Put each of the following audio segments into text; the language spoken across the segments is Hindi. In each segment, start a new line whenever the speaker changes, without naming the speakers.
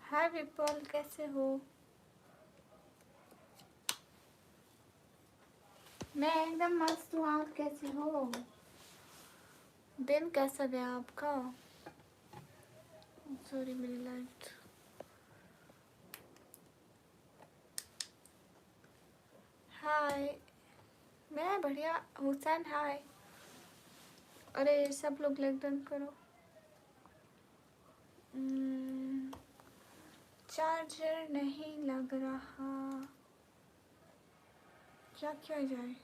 हाय विपुल, कैसे हो? मैं एकदम मस्त हूँ। आप कैसे हो? दिन कैसा गया आपका? सॉरी, मेरी लाइट। हाय, मैं बढ़िया। हुसैन हाय। अरे सब लोग लाइक डन करो। चार्जर नहीं लग रहा, क्या किया जाए?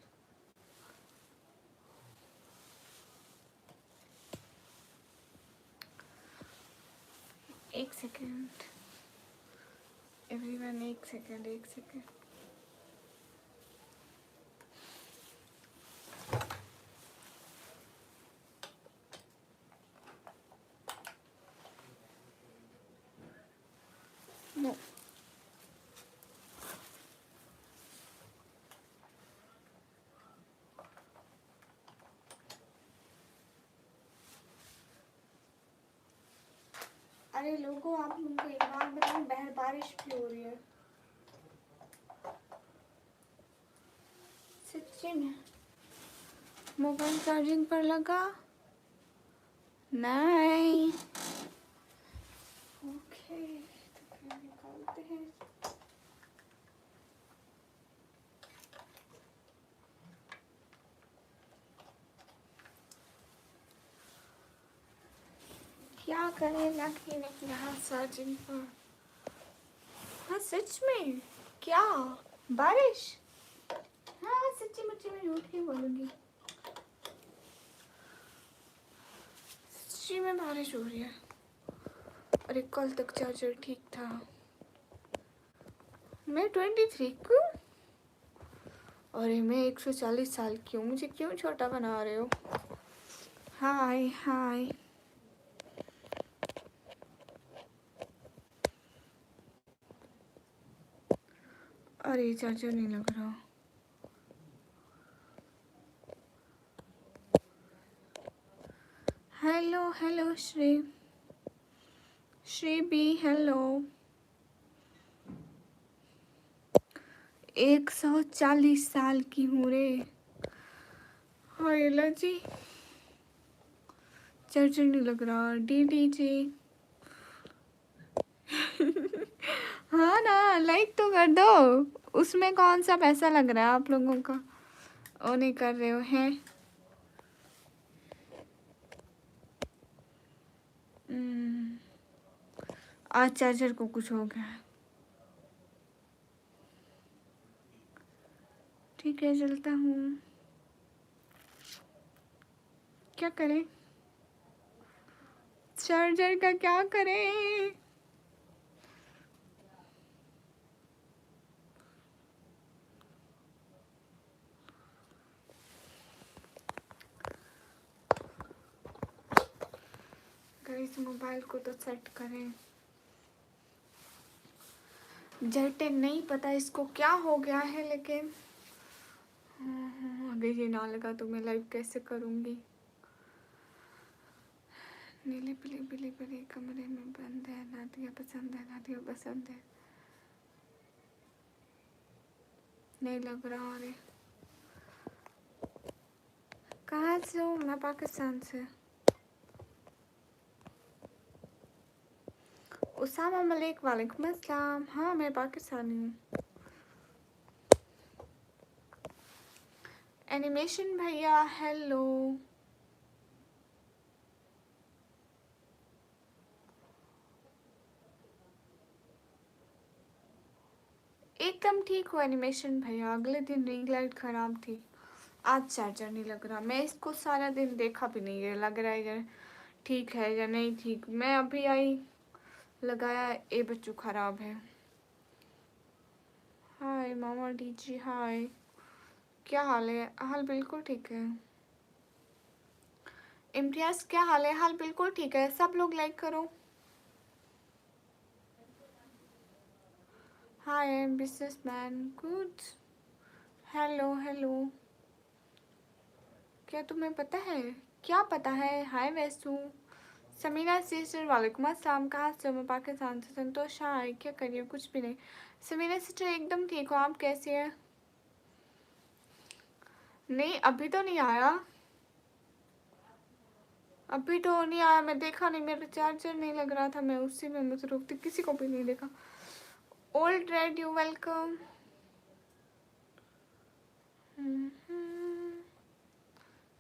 एक सेकेंड एवरीवन, एक सेकेंड एक सेकेंड। नो, अरे लोगों, आप लोगों को एक बात बताऊं, बारिश भी हो रही है सच्ची में। मोबाइल चार्जिंग पर लगा नहीं। ओके, तो फिर निकालते हैं। क्या करें, लग ही नहीं रहा चार्जिंग पर। हाँ सच में, क्या बारिश? हाँ सच्ची मुच्ची में झूठ नहीं बोलूंगी, सच्ची में बारिश हो रही है। अरे कल तक चार्जर ठीक था। मैं 23 क्यों? अरे मैं 140 साल की हूँ, मुझे क्यों छोटा बना रहे हो? हाय हाय। अरे चार्जर नहीं लग रहा। Hello hello Shri, Shri B hello. 140 साल की हूँ रे। हाय जी, चार्जर नहीं लग रहा। डी जी हाँ ना, लाइक तो कर दो। उसमें कौन सा पैसा लग रहा है आप लोगों का? ओ नहीं कर रहे हो हैं? आज चार्जर को कुछ हो गया है। ठीक है, चलता हूँ। क्या करें, चार्जर का क्या करें? इस मोबाइल को तो सेट करें। जटे नहीं पता इसको क्या हो गया है, लेकिन अगर ये ना लगा तो मैं लाइव कैसे करूँगी? नीले पीले पीले पीले कमरे में बंद है, नादिया पसंद है, नादिया पसंद है। नहीं लग रहा। अरे कहाँ से हूँ मैं? पाकिस्तान से। उसामा मलिक, वालेकुम अस्सलाम। हाँ मैं पाकिस्तानी हूँ। एनिमेशन भैया हेलो। एकदम ठीक हो एनिमेशन भैया। अगले दिन रिंग लाइट खराब थी, आज चार्जर नहीं लग रहा। मैं इसको सारा दिन देखा भी नहीं है, लग रहा है या ठीक है या नहीं ठीक। मैं अभी आई लगाया, ए बच्चू खराब है। हाय मामा डीजी हाय, क्या हाल है? हाल बिल्कुल ठीक है। इम्तियाज क्या हाल है? हाल बिल्कुल ठीक है। सब लोग लाइक करो। हाय बिजनेसमैन गुड। Hello hello. क्या तुम्हें पता है? क्या पता है? हाय वैसू, समीना सिस्टर वालेकुम अस्सलाम, कहाँ से हो? मैं पाकिस्तान से। संतोष हाय, क्या करिए? कुछ भी नहीं। समीना सिस्टर एकदम ठीक हो, आप कैसी हैं? नहीं अभी तो नहीं आया, अभी तो नहीं आया, मैं देखा नहीं, मेरा चार्जर नहीं लग रहा था, मैं उसी में मसरूफ थी, किसी को भी नहीं देखा। Old red you welcome.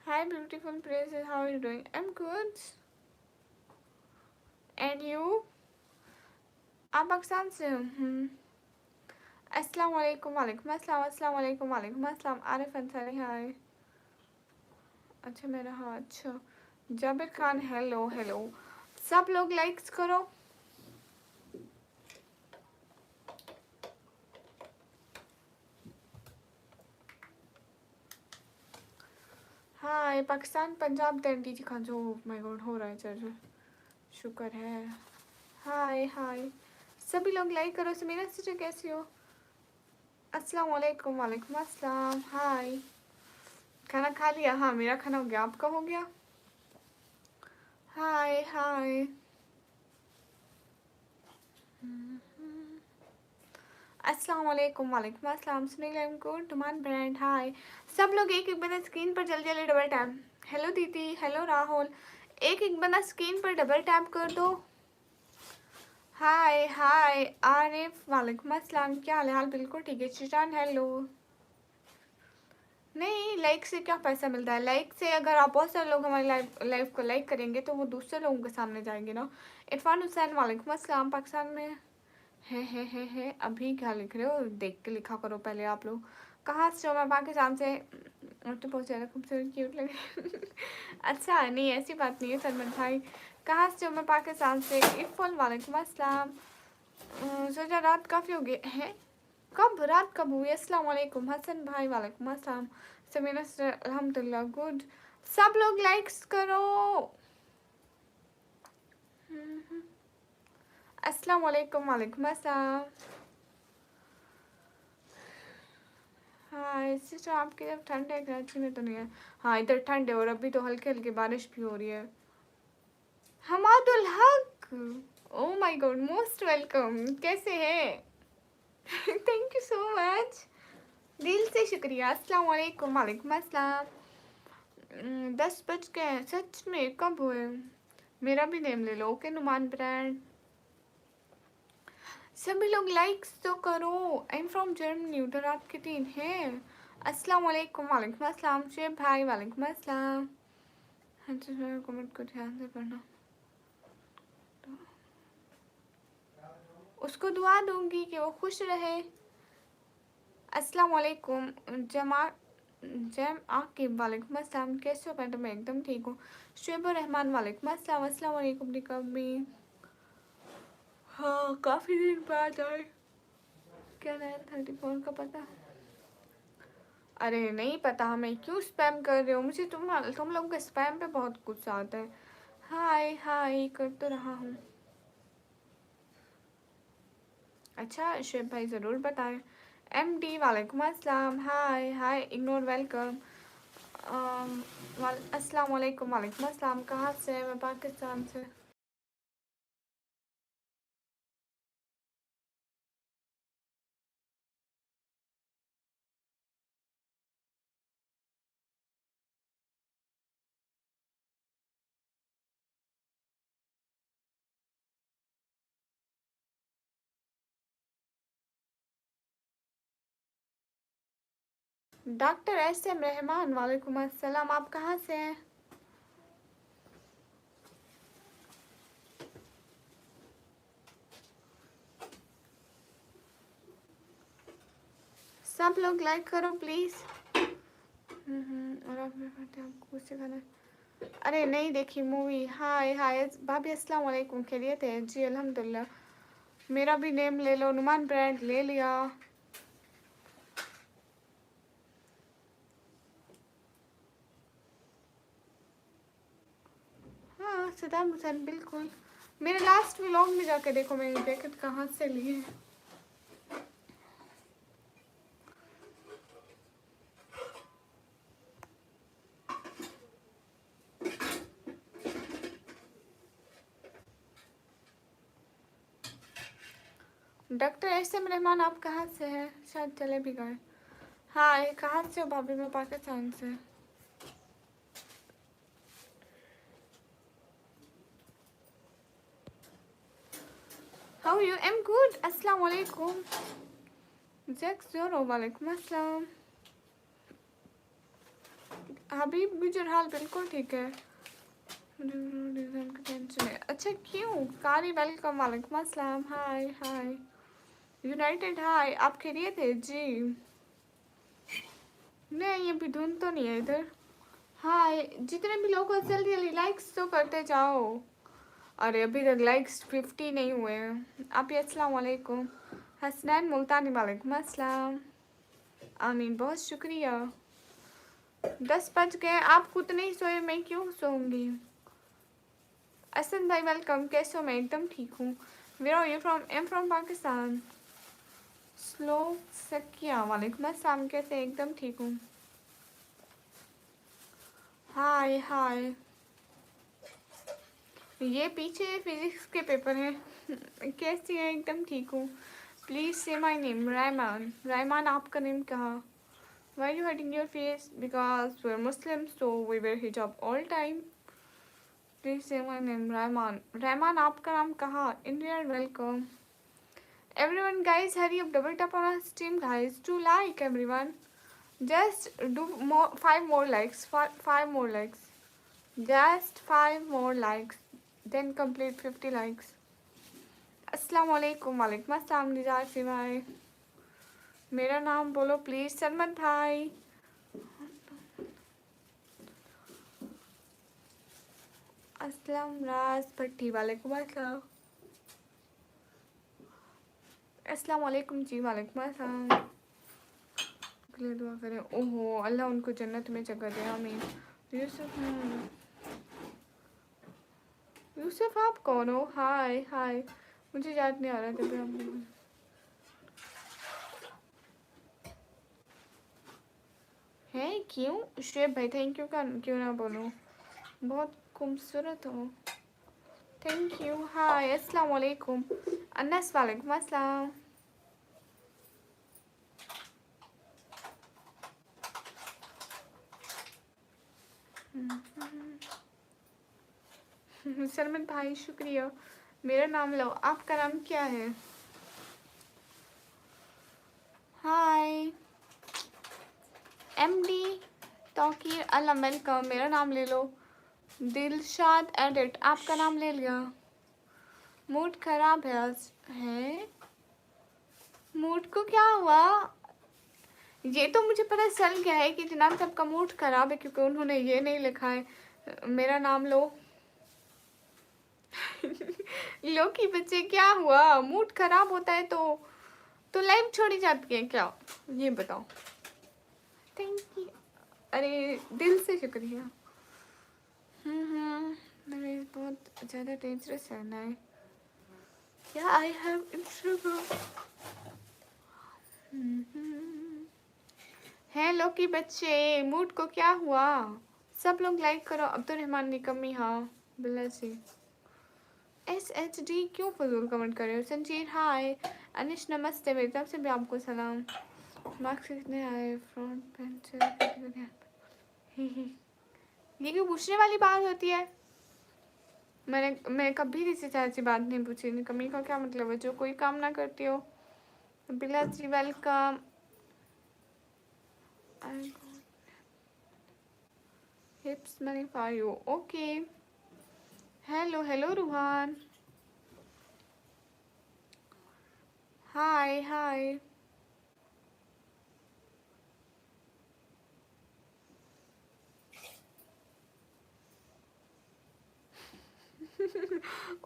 Hi beautiful places, how are you doing? I am good and you? आप पाकिस्तान से हो? अस्सलाम वालेकुम। वालेकुम अस्सलाम, अस्सलाम वालेकुम, वालेकुम अस्सलाम। आरिफ अंसारी हाय। अच्छा मेरा, हाँ अच्छा। Jabir Khan hello hello. सब लोग लाइक्स करो। हाय पाकिस्तान पंजाब दैंडी जी खान जो माय गॉड हो रहा है चार्जर, शुक्र है। हाय हाय, सभी लोग लाइक करो। समीरा सिस्टर कैसी हो? अस्सलाम वालेकुम। वालेकुम अस्सलाम। हाय, खाना खा लिया? हाँ मेरा खाना हो गया, आपका हो गया? हाय हाय। अस्सलाम वालेकुम। वालेकुम अस्सलाम। सुनील एम को टुमान ब्रांड हाय। सब लोग एक एक बंदा स्क्रीन पर जल्दी जल्दी डबल टैप। हेलो दीदी, हेलो राहुल, एक एक बंदा स्क्रीन पर डबल टैप कर दो। हाय हाय आरिफ, वालेकुम अस्सलाम, क्या हाल है? हाल बिल्कुल ठीक है। शिशान हेलो। नहीं लाइक से क्या पैसा मिलता है? लाइक से अगर आप बहुत सारे लोग हमारे लाइव को लाइक करेंगे तो वो दूसरे लोगों के सामने जाएंगे ना। इरफान हुसैन वालेकुम अस्सलाम, पाकिस्तान में है। अभी क्या लिख रहे हो? देख के लिखा करो पहले आप लोग। कहाँ से हो? मैं पाकिस्तान से। तो बहुत ज़्यादा खूबसूरत क्यूट लगे। अच्छा नहीं ऐसी बात नहीं है सलमान भाई। कहाँ से हो? मैं पाकिस्तान से। इफ़ुल वालेकुम अस्सलाम। सोचा रात काफ़ी हो गई है। कब रात कब हुई? अस्सलाम वालेकुम। हसन भाई वालेकुम अस्सलाम। समीना अल्हम्दुलिल्लाह गुड। सब लोग लाइक्स करो। अस्सलाम वालेकुम। वालेकुम अस्सलाम। हाँ सिस्टर आपकी जब ठंड है, कराची में तो नहीं है। हाँ इधर ठंड है और अभी तो हल्की हल्की बारिश भी हो रही है। हमादुल हक, oh my God most welcome, कैसे हैं? थैंक यू सो मच, दिल से शुक्रिया। अस्सलाम वालेकुम। वालेकुम अस्सलाम। 10 बज गए हैं सच में? कब हुए? मेरा भी नेम ले लो। Okay Numan brand. सभी लोग लाइक्स तो करो। आई एम फ्रॉम जर्मनी, उधर आपके 3 हैं। अस्सलाम वालेकुम। वालेकुम अस्सलाम। शेब भाई वालेकुम अस्सलाम। हाँ तो कमेंट को ध्यान से पढ़ना, उसको दुआ दूंगी कि वो खुश रहे। अस्सलाम वालेकुम। जमा जैम आकिब वालेकुम अस्सलाम, कैसे हो? मैं एकदम ठीक हूँ। शुएब रहमान वालेकुम अस्सलाम। अस्सलाम वालेकुम निकम्मी। हाँ काफ़ी दिन बाद आए। क्या नया 34 का पता? अरे नहीं पता हमें, क्यों स्पैम कर रहे हो मुझे? तुम लोगों के स्पैम पे बहुत गुस्सा आता है। हाय हाय कर तो रहा हूँ। अच्छा शुएब भाई ज़रूर बताएं। MD वालेकुम अस्सलाम। हाय हाय इग्नोर वेलकम। अस्सलाम वालेकुम। वालेकुम अस्सलाम। कहाँ से? मैं पाकिस्तान से। डॉक्टर SM रहमान वालेकुम अस्सलाम, आप कहाँ से हैं? सब लोग लाइक करो प्लीज़। और आपको कुछ सिखाना? अरे नहीं देखी मूवी। हाय हाय भाभी अस्सलाम वालेकुम, खैरियत है जी? अल्हम्दुलिल्लाह। मेरा भी नेम ले लो। नुमान ब्रांड ले लिया। हाँ सदाम हुसैन बिल्कुल। मेरे लास्ट व्लॉग में जाके देखो मैंने जैकेट कहाँ से ली है। डॉक्टर एसएम रहमान, आप कहाँ से हैं? शायद चले भी गए। हाँ, कहाँ से हो भाभी? मैं पाकिस्तान से। How you? Am good. अस्सलाम वालेकुम। जैक जोरो, वालेकुम अस्सलाम। हबीब गुजराल बिल्कुल ठीक है। टेंशन है। अच्छा क्यों? कारी वेलकम, वालेकुम अस्सलाम। हाय हाय। यूनाइटेड हाय, आप खैरियत है जी? नहीं, ये भी धुन तो नहीं है इधर। हाय, जितने भी लोग हो जल्दी जल्दी लाइक्स तो करते जाओ। अरे अभी तक लाइक्स 50 नहीं हुए हैं। आप ये अस्सलाम वालेकुम। हसनैन मुल्तानी, वालेकुम अस्सलाम। आमीन, बहुत शुक्रिया। 10 बज गए, आप खुद नहीं सोए, मैं क्यों सोऊंगी? असद भाई वेलकम, कैसे हो? मैं एकदम ठीक हूँ। Where are you from? I am from Pakistan. स्लो सकिया, वालेकुम अस्सलाम, कैसे? एकदम ठीक हूँ। हाय हाय। ये पीछे फिजिक्स के पेपर हैं। कैसी है? एकदम ठीक हूँ। प्लीज से माई नेम। रहमान। रहमान, आपका नेम कहा? Why are you hiding your face? Because we're Muslims, so we wear hijab all time. Please say my name, Rahman. Rahman, आपका नाम कहाँ? India, welcome. Everyone, guys, hurry up! Double tap on our stream, guys. To like everyone. Just do more. 5 more likes. Five more likes. Just 5 more likes. Then complete 50 likes. अस्सलाम वालेकुम, वालेकुम अस्सलाम निजार सिवाय। मेरा नाम बोलो प्लीज, सरमत भाई। अस्सलाम राज भट्टी, वालेकुम अस्सलाम। अस्सलाम वालेकुम जी, वालेकुम अस्सलाम। के लिए दुआ करें। ओहो, अल्लाह उनको जन्नत में जगह दे, आमीन। यूसुफ, यूसुफ आप कौन हो? हाय हाय, मुझे याद नहीं आ रहा था हम। है क्यों? शुएब भाई थैंक यू का क्यों ना बोलूं, बहुत खूबसूरत हो। Thank you. हाय, अस्सलाम वालेकुम। अनस, वालेकुम अस्सलाम। सरमत भाई शुक्रिया। मेरा नाम लो, आपका नाम क्या है? हाय एमडी तौकीर, अल्लाह वेलकम। मेरा नाम ले लो, दिलशाद एडिट। आपका नाम ले लिया। मूड खराब है आज है? मूड को क्या हुआ? ये तो मुझे पता चल गया है कि जनाब साहब का मूड खराब है, क्योंकि उन्होंने ये नहीं लिखा है मेरा नाम लो। लो कि बच्चे, क्या हुआ? मूड खराब होता है तो लाइव छोड़ी जाती है क्या? ये बताओ। Thank you. अरे दिल से शुक्रिया। मेरे बहुत ज़्यादा डेंजरस है ना क्या? I have Instagram. हेलो की बच्चे, मूड को क्या हुआ? सब लोग लाइक करो। अब्दुल रहमान निकम्मी, हाँ बिल्ला से। SHD क्यों फजूल कमेंट कर रहे हो? संजीर हाय। अनिश नमस्ते, मेरी तरफ से भी आपको सलाम। मार्क्स कितने आए? Front pencil. ये क्यों पूछने वाली बात होती है? मैं कभी किसी से ऐसी बात नहीं पूछी। निकम्मी का क्या मतलब है? जो कोई काम ना करती हो। बिल्ला जी वेलकम। हिप्स मनी for you, okay. Hello hello Ruhan, hi hi.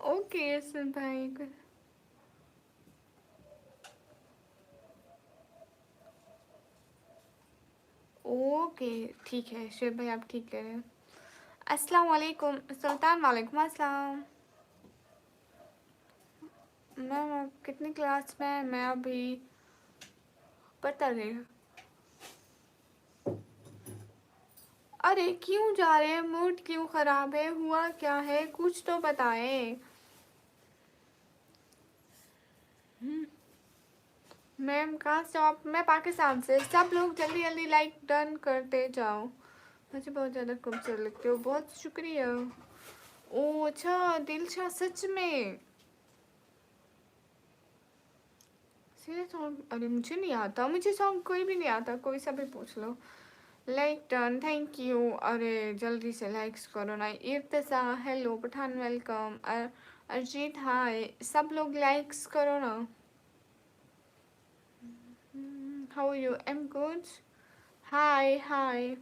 Okay सुन भाई, ओके ठीक है शुभ भाई, आप ठीक कह रहे हैं। अस्सलाम वालेकुम सुल्तान, वालेकुम अस्सलाम। मैम कितनी क्लास में? मैं अभी पता नहीं। अरे क्यों जा रहे हैं? मूड क्यों खराब है? हुआ क्या है? कुछ तो बताएं। मैम कहाँ से हो आप? मैं पाकिस्तान से। सब लोग जल्दी जल्दी लाइक डन करते जाओ, मुझे बहुत ज़्यादा खूबसूरत लगते हो, बहुत शुक्रिया। ओ अच्छा दिलशा, सच में सीरियस सॉन्ग? अरे मुझे नहीं आता, मुझे सॉन्ग कोई भी नहीं आता, कोई सा भी पूछ लो। Like done, thank you. अरे जल्दी से लाइक्स करो ना। Irtisa hello, Pathan welcome, Arijit hi, सब लोग लाइक्स करो ना। How are you? I am good. Hi hi.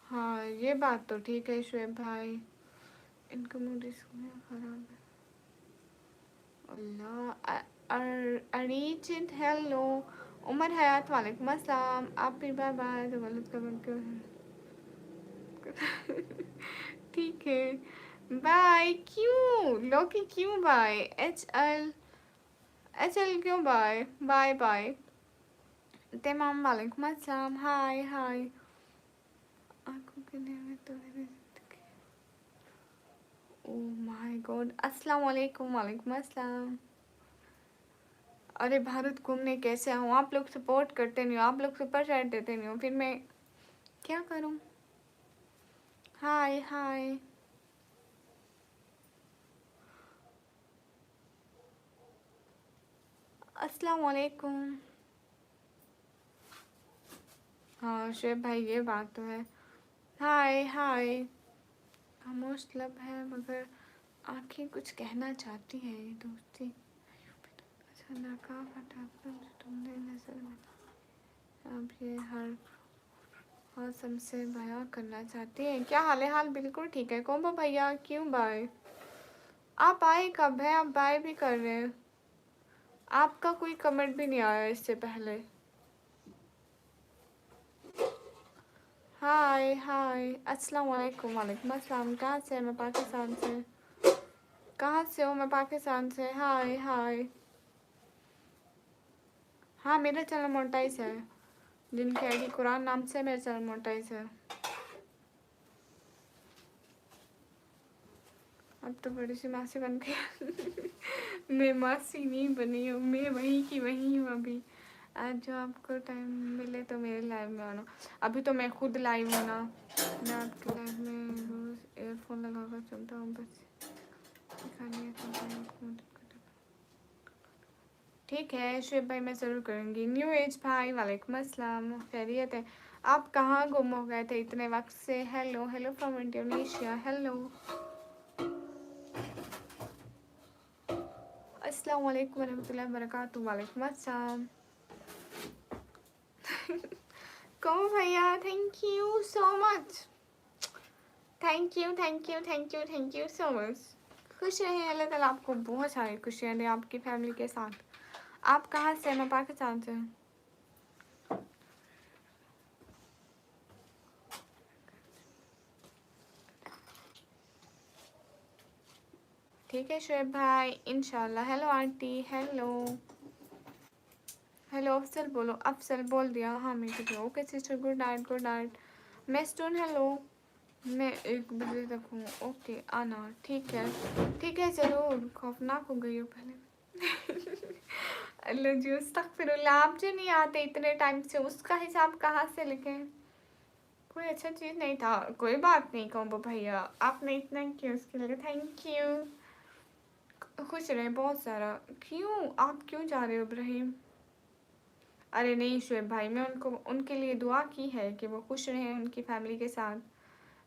हाँ ये बात तो ठीक है शुएब भाई, इनका मूड इसमें खराब है। अल्लाह। अरिजीत हेलो, उमर हयात वालेकुम अस्सलाम, आप भी बाय बाय। तो गलत कमेंट क्यों है? ठीक है बाय। क्यों लोकी, क्यों बाय? एच एल क्यों बाय? Bye bye. तमाम वालेकुम अस्सलाम, हाय हाय। आंखों के लिए तो ओ माय गॉड, अस्सलाम वालेकुम। वालेकुम अस्सलाम। अरे भारत घूमने कैसे आऊँ? आप लोग सपोर्ट करते नहीं हो, आप लोग सुपर चैट देते नहीं हो, फिर मैं क्या करूँ? हाय हाय। अस्सलाम वालेकुम। हाँ शुएब भाई ये बात तो है। हाय हाय। खामोश लब है मगर आंखें कुछ कहना चाहती है, ये दोस्ती अच्छा नाकाम हटाकर तुमने नजर में अब ये हर मौसम से बयां करना चाहती है। क्या हाल है? हाल बिल्कुल ठीक है। कोम्बो भैया क्यों बाय? आप आए कब है? आप बाय भी कर रहे हैं, आपका कोई कमेंट भी नहीं आया इससे पहले। हाय हाय, अस्सलाम वालेकुम। वालेकुम अस्सलाम। कहाँ से? मैं पाकिस्तान से। कहाँ से हो? मैं पाकिस्तान से। हाय हाय। हाँ मेरा चैनल मोनेटाइज है, जिनकी आईडी कुरान नाम से, मेरा चैनल मोनेटाइज है। अब तो बड़ी सी मासी बन गई। मैं मासी नहीं बनी हूँ, मैं वहीं की वहीं हूँ अभी। आज जो आपको टाइम मिले तो मेरे लाइव में आना। अभी तो मैं खुद लाइव हूँ ना, मैं आपके लाइव में रोज़ एयरफोन लगा कर चलता हूँ, बस दिखाने आपको मदद करता। ठीक है शुएब भाई, मैं ज़रूर करूँगी। न्यू एज भाई वालेकुम अस्सलाम, खैरियत है? आप कहाँ गुम हो गए थे इतने वक्त से? Hello hello from Indonesia. Hello अस्सलाम वालेकुम वरहमतुल्लाहि वबरकातुहू। वालेकुम अस्सलाम। कौन भैया, thank you so much, thank you thank you thank you thank you so much. खुश रहें, अल्लाह ताला आपको बहुत सारी खुशियाँ दें आपकी फैमिली के साथ। आप कहाँ से? मैं पाकिस्तान से हूँ। ठीक है शुएब भाई, इंशाल्लाह। Hello aunty. Hello hello Afsal बोलो, अफसल बोल दिया। हाँ मैं ठीक हूँ। Okay sister, good night good night. मैं स्टोन हेलो, मैं 1 बजे तक हूँ। ओके आना, ठीक है ज़रूर। खौफनाक हो गई हो पहले। अल्लाह जी अस्तगफिरुल्लाह, आप जो नहीं आते इतने टाइम से, उसका हिसाब कहाँ से लिखें? कोई अच्छा चीज़ नहीं था, कोई बात नहीं कॉम्बो भैया, आपने इतना किया उसके लिए थैंक यू। खुश रहे बहुत सारा। क्यों आप क्यों जा रहे हो इब्राहिम? अरे नहीं शुएब भाई, मैं उनको उनके लिए दुआ की है कि वो खुश रहें उनकी फैमिली के साथ।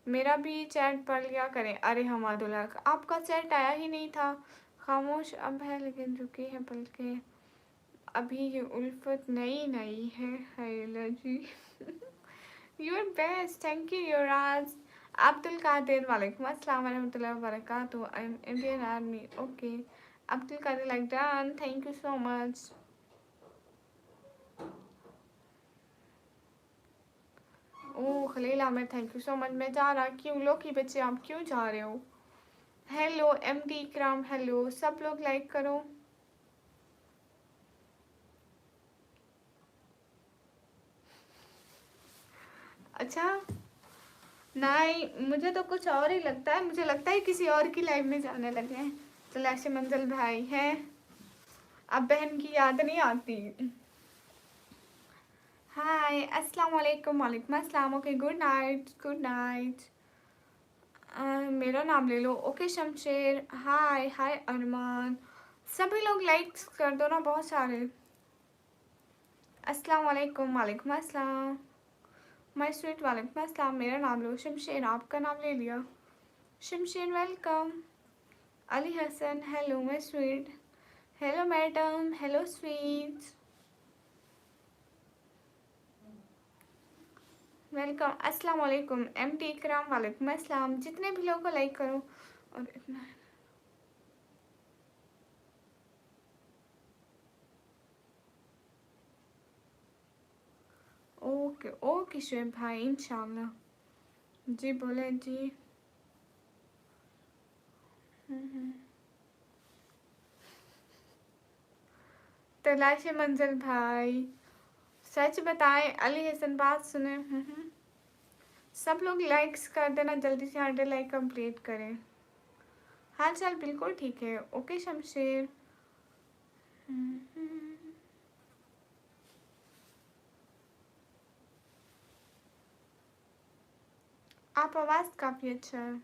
मेरा भी चैट पढ़ लिया करें। अरे हमादुल्ला, आपका चैट आया ही नहीं था। खामोश अब है लेकिन रुकी है पलकें, अभी ये उल्फत नई नई है। हैला जी। Your best, thank you Yuvraj. Abdul Qadir वालेकुम अस्सलाम वरहमतुल्लाहि वबरकातुहू। I am Indian army. Okay Abdul Qadir, like done, thank you so much. Oh Khalil Ahmed, thank you so much. मैं जा रहा क्यों? लो की बच्चे आप क्यों जा रहे हो? हेलो एम डी इकराम, हेलो सब लोग लाइक करो। अच्छा नहीं, मुझे तो कुछ और ही लगता है, मुझे लगता है किसी और की लाइफ में जाने लगे हैं। तलाशी मंजिल भाई हैं, अब बहन की याद नहीं आती। हाय, अस्सलाम वालेकुम। वालेकुम अस्सलाम। Okay, good night, good night. मेरा नाम ले लो। ओके शमशेर, हाय हाय अरमान। सभी लोग लाइक्स कर दो ना, बहुत सारे। अस्सलाम वालेकुम। वालेकुम अस्सलाम। माय स्वीट, वालेकुम अस्सलाम। मेरा नाम लो। शमशेर, आपका नाम ले लिया। Shamsher welcome. Ali Hasan, hello my sweet. Hello madam, hello sweet, welcome. अस्सलाम वालेकुम। एम टी इकराम, वालेकुम अस्सलाम। जितने भी लोगों को लाइक करो। और इतना ओके ओके शुएब भाई, इंशाल्लाह। जी बोले जी। हम्म। तलाशी मंजिल भाई, सच बताएं अली हसन, बात सुने। सब लोग लाइक्स कर देना जल्दी से, 100 लाइक कंप्लीट करें। हाल चाल बिल्कुल ठीक है। ओके शमशेर। आप आवाज़ काफ़ी अच्छा है।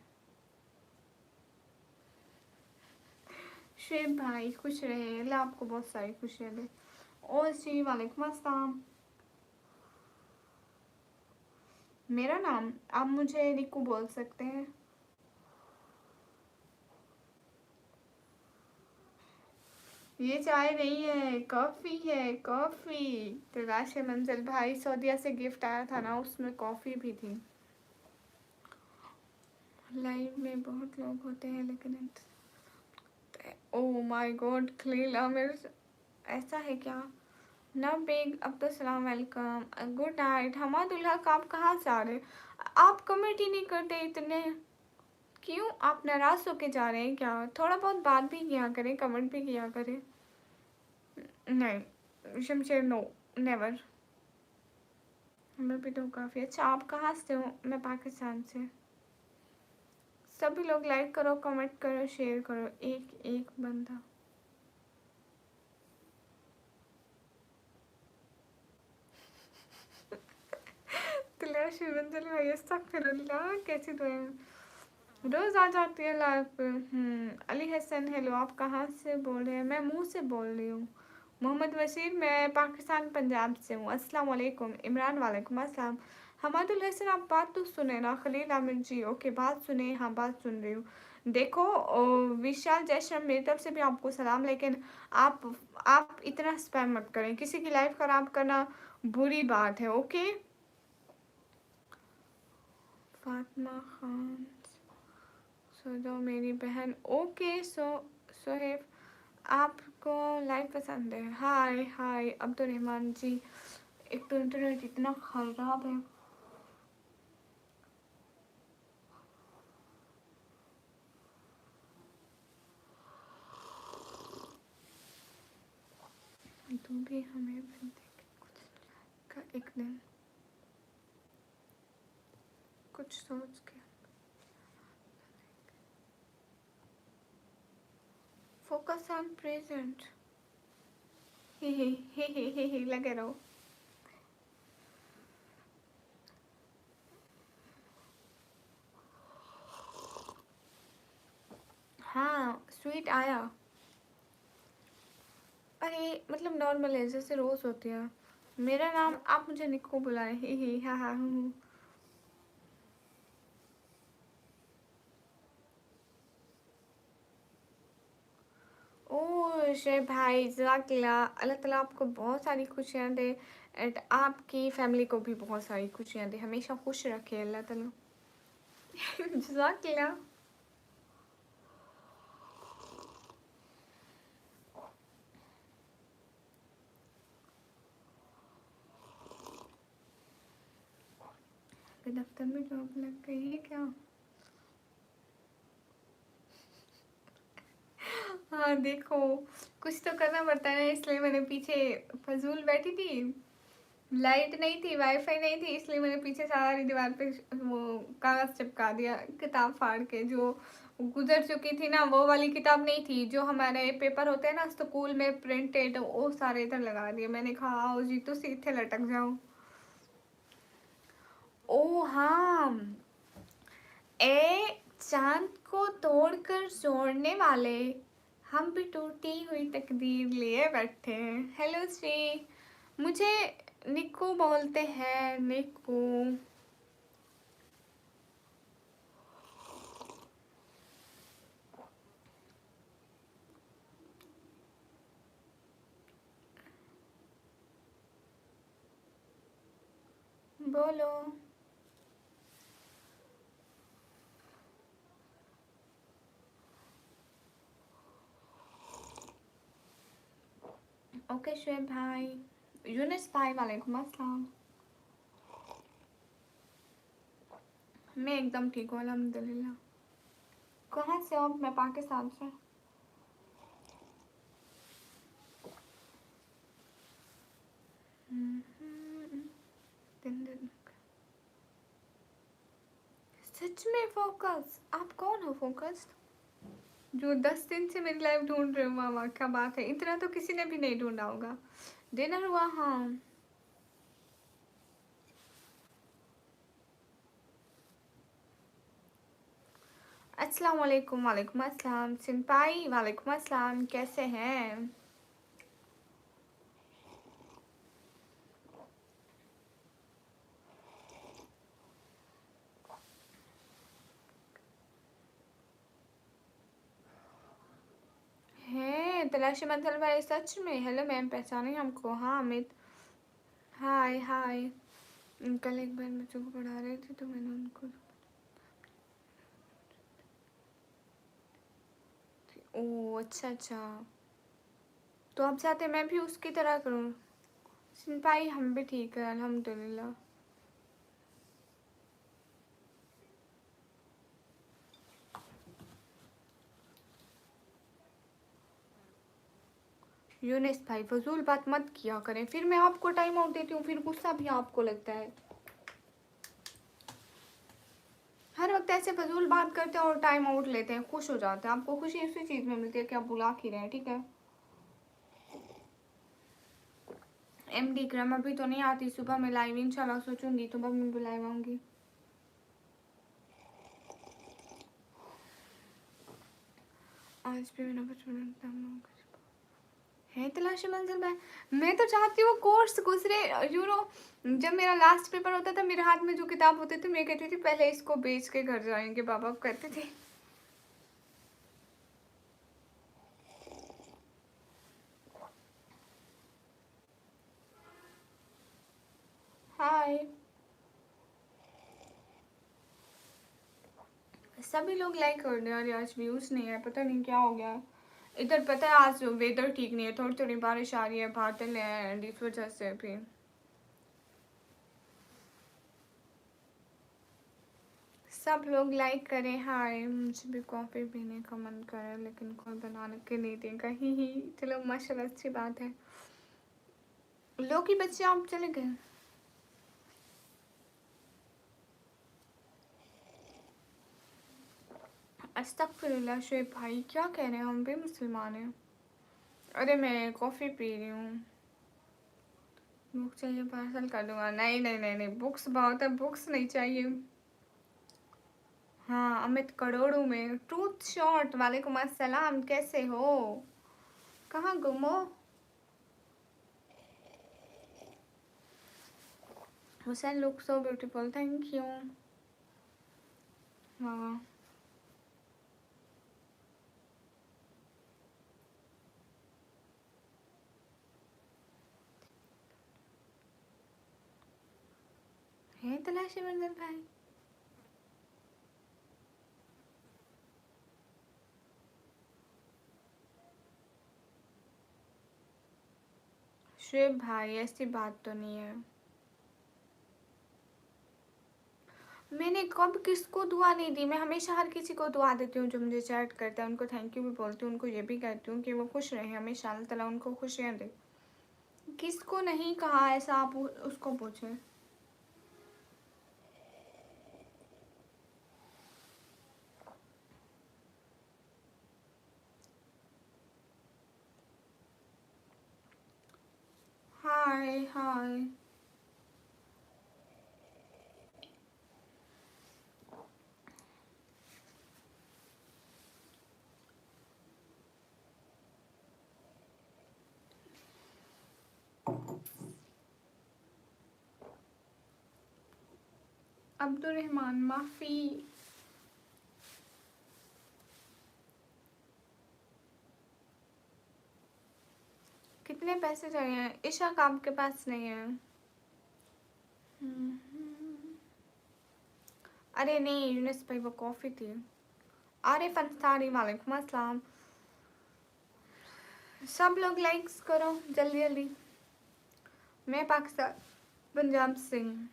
शुएब भाई खुश रहे, अल्लाह आपको बहुत सारी खुशियाँ दे। ओ जी, वालेकुम अस्सलाम। मेरा नाम आप मुझे रिकू बोल सकते हैं। ये चाय नहीं है, कॉफ़ी है, कॉफ़ी। तलाश मंजिल भाई, सऊदीया से गिफ्ट आया था ना, उसमें कॉफ़ी भी थी। लाइव में बहुत लोग होते हैं लेकिन oh my God, Khalil Aamir, ऐसा है क्या? नबीग Abdul Salam, welcome, good night. Hamadullah, आप कहाँ से आ रहे? आप कमेंट ही नहीं करते इतने, क्यों? आप नाराज़ होके जा रहे हैं क्या? थोड़ा बहुत बात भी किया करें, कमेंट भी किया करें। नहीं शमशेर, नो, नेवर। मैं भी तो काफ़ी अच्छा। आप कहाँ से हो? मैं पाकिस्तान से। सभी लोग लाइक करो, कमेंट करो, शेयर करो, एक एक बंदा। तलाशी मंजिल भाई, अस्तगफिरुल्लाह, कैसी तो रोज़ आ जाती है लाइव पे। अली हसन, हेलो, आप कहाँ से बोल रहे हैं? मैं मुंह से बोल रही हूँ। मोहम्मद वसीर, मैं पाकिस्तान पंजाब से हूँ। अस्सलाम वालेकुम। इमरान, वालेकुम अस्सलाम। हमादुल हसन, आप बात तो सुने ना। खलील आमिर जी, ओके, बात सुने। हाँ, बात सुन रही हूँ। देखो विशाल जयश्रम, मेरी तरफ से भी आपको सलाम, लेकिन आप इतना स्पैम मत करें, किसी की लाइफ खराब करना बुरी बात है। ओके। फातिमा खान, सो जाओ मेरी बहन। ओके सोहेब, आपको लाइव पसंद है? हाय हाय अब्दुलरहमान जी, एक तो इंटरनेट इतना ख़राब है। तू भी हमें बंदे का एक दिन कुछ सोच के। Focus on present. ही लगे रहो। हाँ, स्वीट आया। अरे मतलब नॉर्मल है, जैसे रोज़ होती है। मेरा नाम आप मुझे निक्को बुलाए, ही हाँ हाँ हूँ। ओह शेख भाई, जज़ाकल्लाह, अल्लाह ताला आपको बहुत सारी खुशियाँ दे, एंड आपकी फैमिली को भी बहुत सारी खुशियाँ दे, हमेशा खुश रखे अल्लाह ताला। जज़ाकल्लाह। दफ्तर में जॉब लग गई है क्या? हाँ देखो, कुछ तो करना पड़ता है ना, इसलिए मैंने पीछे फजूल बैठी थी, लाइट नहीं थी, वाईफाई नहीं थी, इसलिए मैंने पीछे सारी दीवार पे वो कागज चिपका दिया, किताब फाड़ के। जो गुजर चुकी थी ना, वो वाली किताब नहीं थी, जो हमारे पेपर होते हैं ना स्कूल में प्रिंटेड, वो सारे इधर लगा दिए। मैंने कहा आओ जी तो सीधे लटक जाओ। ओ हाँ, ए चांद को तोड़कर जोड़ने वाले, हम भी टूटी हुई तकदीर लिए बैठे हैं। हेलो श्री, मुझे निक्कू बोलते हैं, निक्कू। बोलो। ओके शुएब भाई, यूनिस भाई वालेकुम अस्सलाम। मैं एकदम ठीक हूँ अल्हम्दुलिल्लाह। कहाँ से हो? मैं पाकिस्तान से। दिन दिन सच में फोकस? आप कौन हो फोकस, जो 10 दिन से मेरी लाइफ ढूंढ रहे हो? वाह वाह क्या बात है, इतना तो किसी ने भी नहीं ढूंढा होगा। डिनर हुआ? हाँ। अस्सलाम वालेकुम। वालेकुम अस्सलाम सिंपाई, वालेकुम अस्सलाम, कैसे हैं? हैं तलाशी मंजिल भाई, सच में? हेलो मैम, पहचाने हमको? हाँ अमित, हाय हाय। कल एक बार बच्चों को पढ़ा रहे थे तो मैंने उनको। ओह अच्छा अच्छा, तो आप चाहते मैं भी उसकी तरह करूँ? सिंपाई हम भी ठीक है अल्हम्दुलिल्लाह। यूनिस भाई फजूल बात मत किया करें, फिर मैं आपको टाइम आउट देती हूँ, फिर गुस्सा भी आपको लगता है। हर वक्त ऐसे फजूल बात करते हैं और टाइम आउट लेते हैं, खुश हो जाते हैं। आपको खुशी इसी चीज़ में मिलती है कि आप बुला के रहे हैं, ठीक है? एमडी क्रम अभी तो नहीं आती, सुबह में लाइव इंशाल्लाह सोचूंगी, सुबह में भी लाइव आऊंगी। आज भी मेरा बचपन है तलाशी मंजिल में। मैं तो चाहती हूँ कोर्स गुजरे, यू नो। जब मेरा लास्ट पेपर होता था, मेरे हाथ में जो किताब होती थी, मैं कहती थी पहले इसको बेच के घर जाएंगे, पापा कहते थे। हाय, सभी लोग लाइक कर रहे हैं। आज व्यूज नहीं है, पता नहीं क्या हो गया है इधर। पता है आज वेदर ठीक नहीं है, थोड़ी थोड़ी बारिश आ रही है, बादल है, इस वजह से भी। सब लोग लाइक करें। हाय, मुझे भी कॉफ़ी पीने का मन कर रहा है, लेकिन कोई बनाने के नहीं देगा। ही चलो माशाल्लाह, अच्छी बात है। लोग की बच्चे आप चले गए? अस्तगफिरुल्लाह शुएब भाई, क्या कह रहे हैं? हम भी मुसलमान हैं। अरे मैं कॉफ़ी पी रही हूँ। बुक चाहिए पार्सल कर दूंगा। नहीं नहीं नहीं नहीं, बुक्स बहुत है, बुक्स नहीं चाहिए। हाँ अमित करोड़ों में। ट्रूथ शॉट वालेकुम अस्सलाम, कैसे हो? कहाँ गुम हो? Hussain look so beautiful, thank you. हाँ है तलाशी मंजिल भाई। शुएब भाई ऐसी बात तो नहीं है। मैंने कब किसको दुआ नहीं दी? मैं हमेशा हर किसी को दुआ देती हूँ जो मुझे चैट करता है, उनको थैंक यू भी बोलती हूँ, उनको ये भी कहती हूँ कि वो खुश रहे हमेशा, अल्लाह ताला उनको खुशियाँ दे। किसको नहीं कहा ऐसा, आप उसको पूछे। हाय हाय। अब्दुल रहमान माफी। कितने पैसे चाहिए? इशा का आपके पास नहीं है? अरे नहीं यूनिस भाई, वो कॉफी थी। आरिफ अंसारी वालेकुम अस्सलाम। सब लोग लाइक्स करो जल्दी जल्दी। मैं पाकिस्तान पंजाब से हूँ।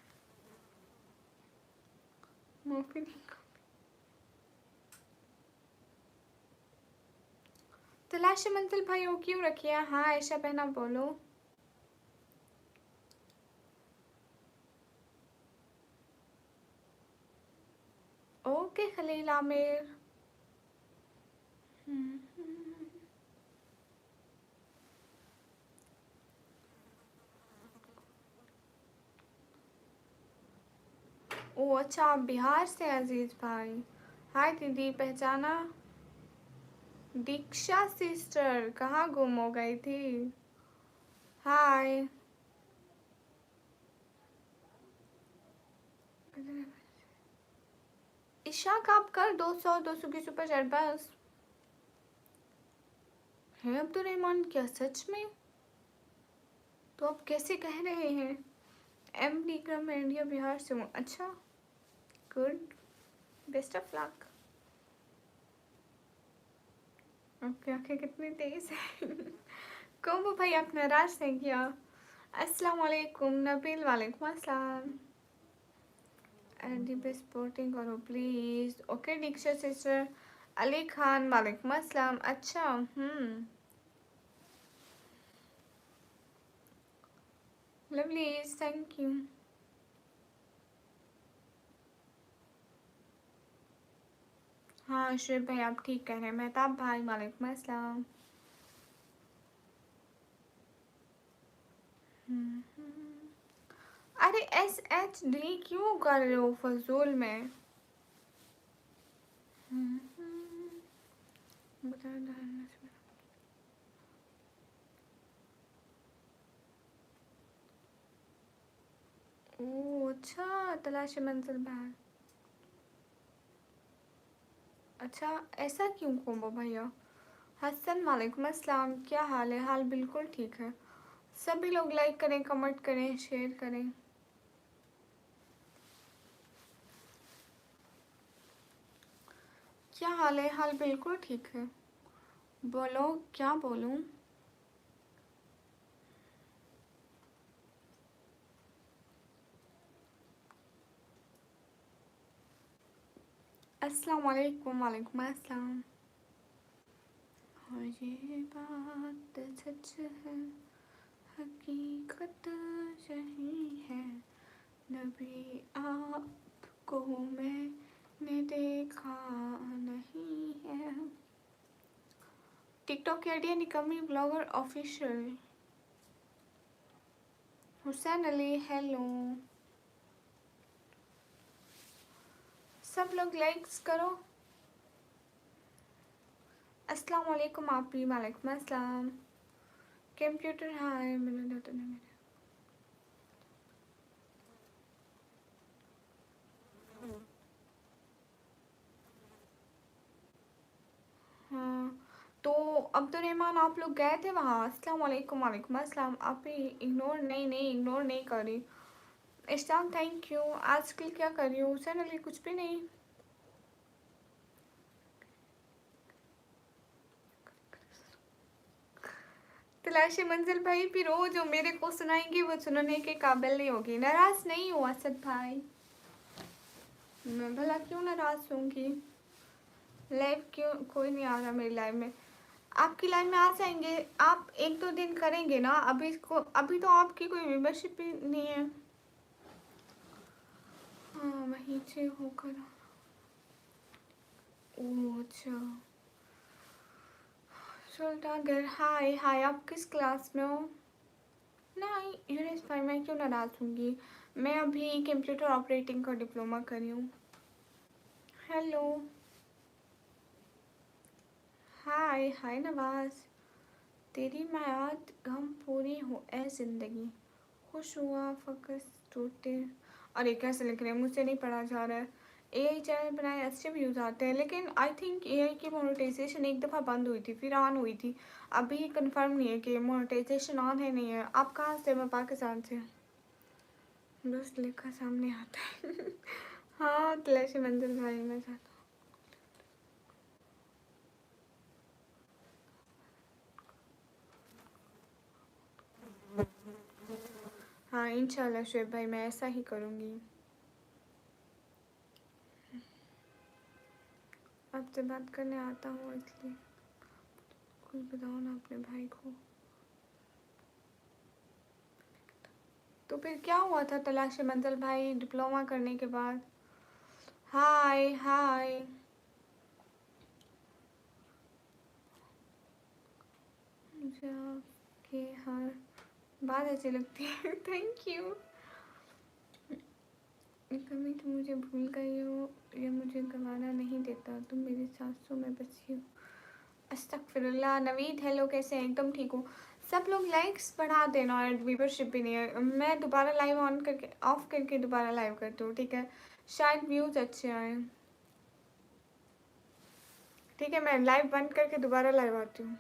माफी नहीं। तलाशी मंजिल भाई वो क्यों रखी है? हाँ आयशा बहना बोलो। ओके खलील आमिर। ओ अच्छा, आप बिहार से अजीज भाई। हाय दीदी, पहचाना? दीक्षा सिस्टर कहाँ गुम हो गई थी? हाय। ईशा का आप कर 200 की सुपर चैट बस है। अब्दुल रहमान क्या सच में? तो आप कैसे कह रहे हैं? एम डी क्रम मैं इंडिया बिहार से हूँ। अच्छा गुड, बेस्ट ऑफ लक। आपकी आंखें कितनी तेज है। कौन भाई, आप नाराज हैं क्या? अस्सलाम वालेकुम नबील, वालेकुम अस्सलाम। एंडी पे स्पोर्टिंग करो please. Okay Diksha sister. Ali Khan वालेकुम अस्सलाम। अच्छा लवली, थैंक यू। हाँ शुभ भाई आप ठीक कह रहे हैं। मेहताब भाई वालेकुम अस्सलाम। अरे एस एच डी क्यों कर रहे हो फजूल में? ओ अच्छा, तलाशी मंजिल भाई। अच्छा ऐसा क्यों कोमो भैया? हसन वालेकुम अस्सलाम, क्या हाल है? हाल बिल्कुल ठीक है। सभी लोग लाइक करें, कमेंट करें, शेयर करें। क्या हाल है? हाल बिल्कुल ठीक है। बोलो क्या बोलूं? अस्सलाम वालेकुम, वालेकुम अस्सलाम। और ये बात सच है, हकीकत यही है, नबी आपको मैंने देखा नहीं है। टिकटॉक की आइडिया निकम्मी blogger official. Hussain Ali hello. सब लोग लाइक्स करो। अस्सलाम वालेकुम आप भी, वालेकुम अस्सलाम। कंप्यूटर हाय मैंने तो नहीं मेरे। हाँ तो अब्दुल रहमान आप लोग गए थे वहाँ? अस्सलाम वालेकुम, वालेकुम अस्सलाम। आप ही इग्नोर नहीं इग्नोर नहीं करी। इस्लाम थैंक यू। आजकल क्या कर रही हूँ? हुसैन अली कुछ भी नहीं। तलाशी मंजिल भाई फिर वो जो मेरे को सुनाएंगे वो सुनने के काबिल नहीं होगी। नाराज नहीं हूँ असद भाई, मैं भला क्यों नाराज होंगी? लाइव क्यों कोई नहीं आ रहा मेरी लाइव में? आपकी लाइन में आ जाएंगे। आप 1-2 दिन करेंगे ना, अभी तो आपकी कोई मेंबरशिप भी नहीं है। हाँ वहीं से होकर। ओह अच्छा। सुल्तान घर, हाय हाय, आप किस क्लास में हो? नहीं यूनिस भाई, मैं क्यों नाराज़ होंगी। मैं अभी कंप्यूटर ऑपरेटिंग का डिप्लोमा कर रही हूँ। हेलो। हाय हाय नवाज। तेरी याद गम पूरी हो ए जिंदगी, खुश हुआ फकस टूटे। और ये कैसे लिख रहे हैं, मुझसे नहीं पढ़ा जा रहा है। एआई चैनल बनाए अच्छे व्यूज आते हैं, लेकिन आई थिंक एआई की मोनेटाइजेशन एक दफ़ा बंद हुई थी फिर ऑन हुई थी। अभी कंफर्म नहीं है कि मोनेटाइजेशन ऑन है नहीं है। आप कहाँ से? मैं पाकिस्तान से। बस लिखा सामने आता है। हाँ तलाशी मंजिल भाई मैं चाहता हूँ। हाँ इंशाल्लाह शुएब भाई, मैं ऐसा ही करूँगी। आपसे बात करने आता हूँ इसलिए। कुछ बताओ ना अपने भाई को। तो फिर क्या हुआ था तलाशी मंजिल भाई डिप्लोमा करने के बाद? हाय हाय। मुझे आपके हर बात अच्छी लगती है। Thank you. कभी तुम मुझे भूल गई हो, ये मुझे गंवाना नहीं देता, तुम मेरी सांसों में बसी हो। अस्तगफिरुल्लाह। नवीद हेलो, कैसे हैं? एकदम ठीक हूँ। सब लोग लाइक्स बढ़ा देना, और व्यूवरशिप भी नहीं है। मैं दोबारा लाइव ऑन करके ऑफ करके दोबारा लाइव करती हूँ, ठीक है? शायद व्यूज़ अच्छे आए। ठीक है मैं लाइव बंद करके दोबारा लाइव आती हूँ।